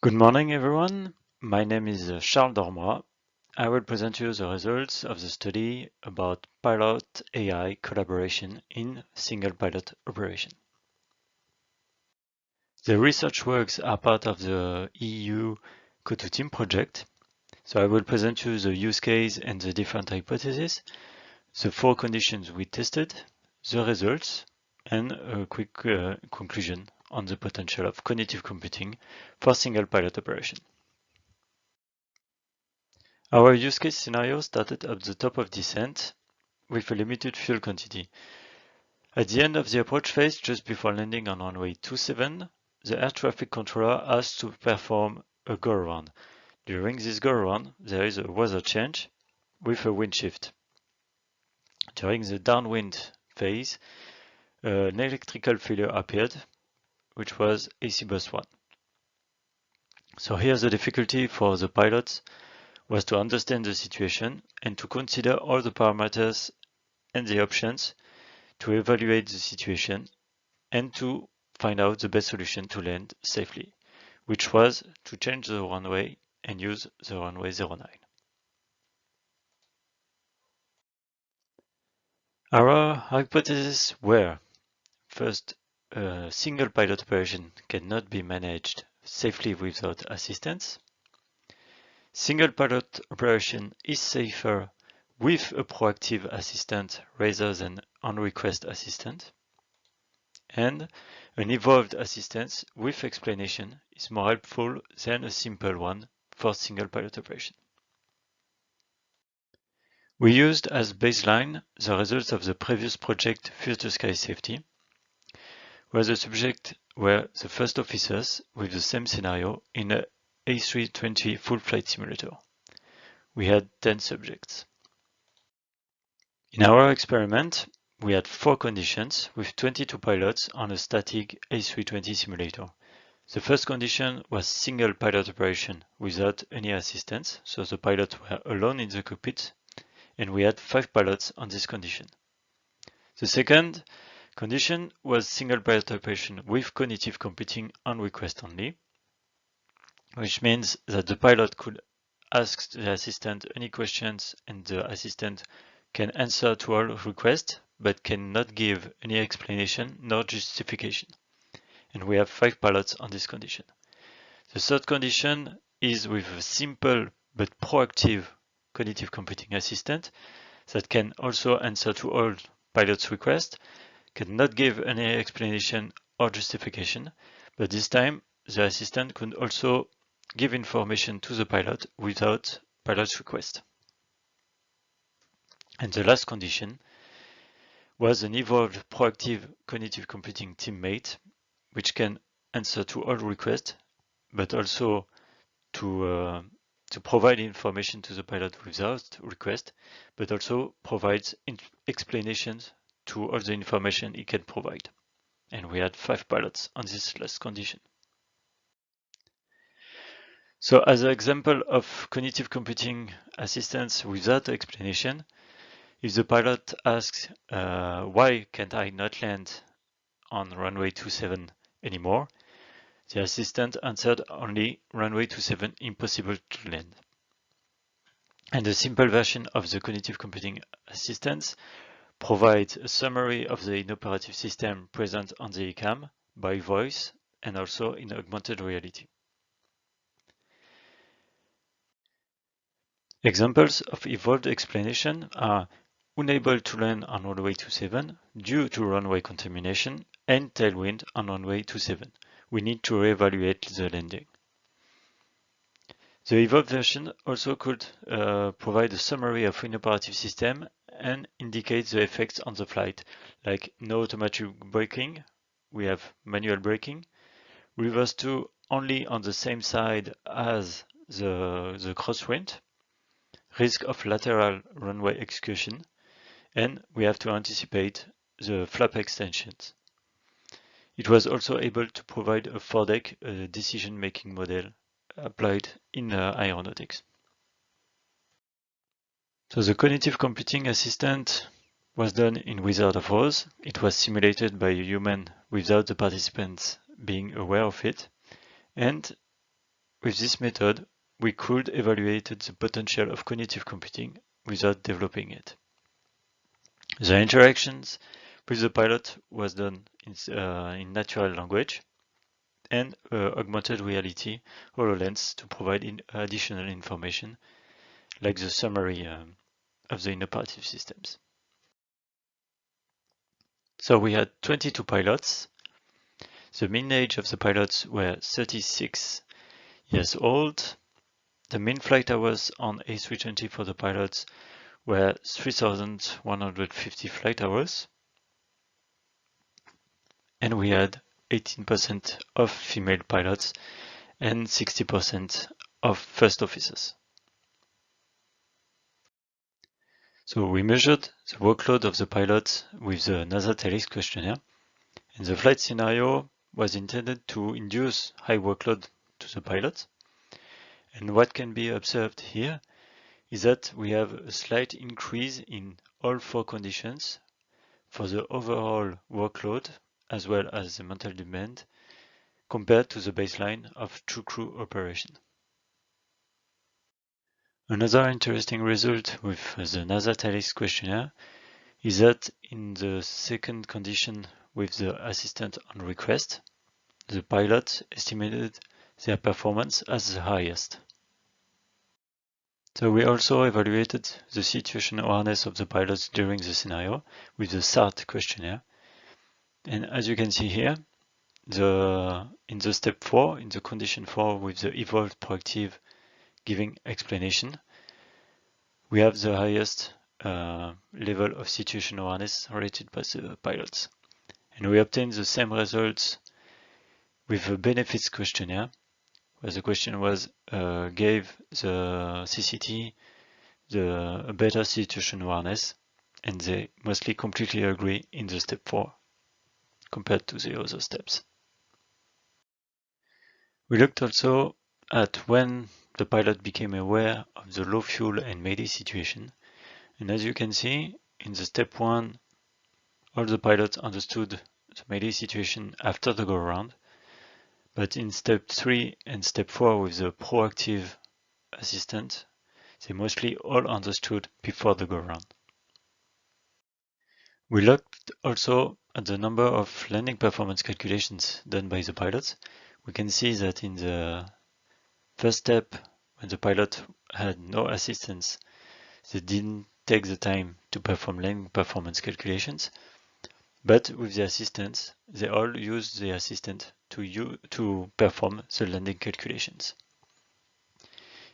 Good morning, everyone. My name is Charles Dormois. I will present you the results of the study about pilot AI collaboration in single pilot operation. The research works are part of the EU CO2 team project. So I will present you the use case and the different hypotheses, the 4 conditions we tested, the results, and a quick conclusion on the potential of cognitive computing for single pilot operation. Our use case scenario started at the top of descent with a limited fuel quantity. At the end of the approach phase, just before landing on runway 27, the air traffic controller asked to perform a go-around. During this go-around, there is a weather change with a wind shift. During the downwind phase, an electrical failure appeared, which was AC bus 1. So here the difficulty for the pilots was to understand the situation and to consider all the parameters and the options to evaluate the situation and to find out the best solution to land safely, which was to change the runway and use the runway 09. Our hypotheses were, first, a single pilot operation cannot be managed safely without assistance. Single pilot operation is safer with a proactive assistant rather than on-request assistant. And an evolved assistance with explanation is more helpful than a simple one for single pilot operation. We used as baseline the results of the previous project Future Sky Safety, where the subjects were the first officers with the same scenario in a A320 full flight simulator. We had 10 subjects. In our experiment, we had 4 conditions with 22 pilots on a static A320 simulator. The first condition was single pilot operation without any assistance, so the pilots were alone in the cockpit, and we had 5 pilots on this condition. The second condition was single pilot operation with cognitive computing on request only, which means that the pilot could ask the assistant any questions and the assistant can answer to all requests, but cannot give any explanation nor justification. And we have 5 pilots on this condition. The third condition is with a simple but proactive cognitive computing assistant that can also answer to all pilots' requests, cannot give any explanation or justification, but this time the assistant could also give information to the pilot without pilot's request. And the last condition was an evolved proactive cognitive computing teammate, which can answer to all requests, but also to provide information to the pilot without request, but also provides explanations to all the information he can provide. And we had 5 pilots on this last condition. So as an example of cognitive computing assistance without explanation, if the pilot asks, why can't I not land on runway 27 anymore? The assistant answered only runway 27 impossible to land. And the simple version of the cognitive computing assistance provides a summary of the inoperative system present on the ECAM by voice and also in augmented reality. Examples of evolved explanation are unable to land on runway 27 due to runway contamination and tailwind on runway 27. We need to reevaluate the landing. The evolved version also could provide a summary of inoperative system and indicate the effects on the flight, like no automatic braking, we have manual braking, reverse 2 only on the same side as the crosswind, risk of lateral runway execution, and we have to anticipate the flap extensions. It was also able to provide a 4-deck decision-making model applied in aeronautics. So the cognitive computing assistant was done in Wizard of Oz. It was simulated by a human without the participants being aware of it. And with this method, we could evaluate the potential of cognitive computing without developing it. The interactions with the pilot was done in natural language and augmented reality HoloLens to provide additional information like the summary of the inoperative systems. So we had 22 pilots. The mean age of the pilots were 36 years old. The mean flight hours on A320 for the pilots were 3,150 flight hours. And we had 18% of female pilots and 60% of first officers. So we measured the workload of the pilots with the NASA TALIS questionnaire, and the flight scenario was intended to induce high workload to the pilots. And what can be observed here is that we have a slight increase in all four conditions for the overall workload as well as the mental demand compared to the baseline of true crew operation. Another interesting result with the NASA TALIS questionnaire is that in the second condition with the assistant on request, the pilot estimated their performance as the highest. So we also evaluated the situation awareness of the pilots during the scenario with the SART questionnaire. And as you can see here, in the step 4, in the condition 4 with the evolved proactive giving explanation, we have the highest level of situation awareness rated by the pilots. And we obtained the same results with the benefits questionnaire, where the question was gave the CCT a better situation awareness, and they mostly completely agree in the step 4 compared to the other steps. We looked also at when the pilot became aware of the low fuel and mayday situation. And as you can see, in the step 1, all the pilots understood the mayday situation after the go-around. But in step 3 and step 4 with the proactive assistant, they mostly all understood before the go-around. We looked also at the number of landing performance calculations done by the pilots. We can see that in the first step, when the pilot had no assistance, they didn't take the time to perform landing performance calculations. But with the assistants, they all used the assistant to perform the landing calculations.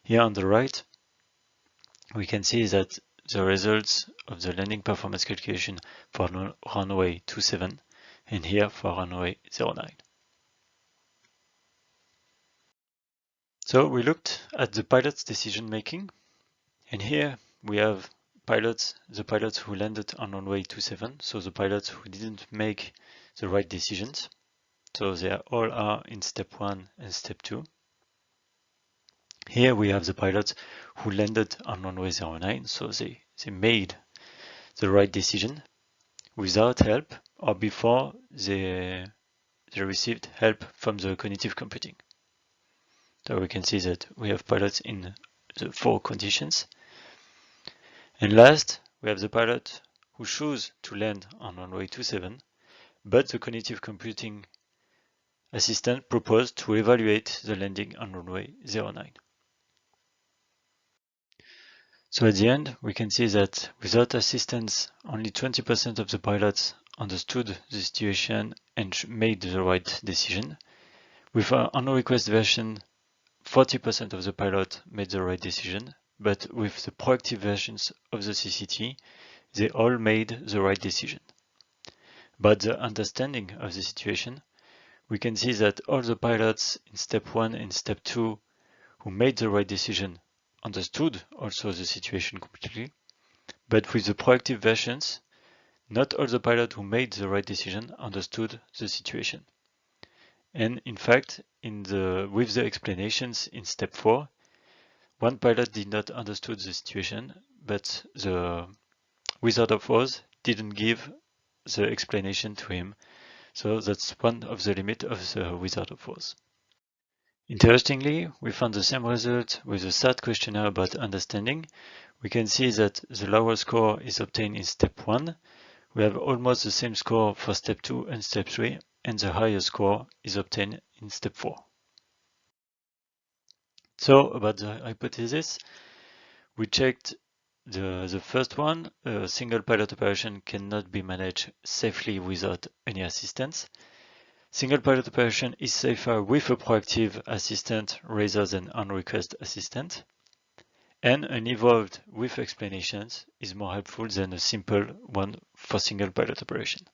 Here on the right, we can see that the results of the landing performance calculation for runway 27 and here for runway 09. So we looked at the pilot's decision making, and here we have the pilots who landed on runway 27, so the pilots who didn't make the right decisions. So they all are in step 1 and step 2. Here we have the pilots who landed on runway 09, so they made the right decision without help or before they received help from the cognitive computing. So we can see that we have pilots in the 4 conditions. And last, we have the pilot who chose to land on runway 27, but the cognitive computing assistant proposed to evaluate the landing on runway 09. So at the end, we can see that without assistance, only 20% of the pilots understood the situation and made the right decision. With our on-request version, 40% of the pilots made the right decision, but with the proactive versions of the CCT, they all made the right decision. But the understanding of the situation, we can see that all the pilots in step 1 and step 2 who made the right decision understood also the situation completely, but with the proactive versions, not all the pilots who made the right decision understood the situation. And in fact, with the explanations in step 4, one pilot did not understood the situation, but the Wizard of Oz didn't give the explanation to him. So that's one of the limits of the Wizard of Oz. Interestingly, we found the same result with the SAT questionnaire about understanding. We can see that the lower score is obtained in step 1. We have almost the same score for step 2 and step 3, and the higher score is obtained in step 4. So about the hypothesis, we checked the first one. A single pilot operation cannot be managed safely without any assistance. Single pilot operation is safer with a proactive assistant rather than on-request assistant. And an evolved with explanations is more helpful than a simple one for single pilot operation.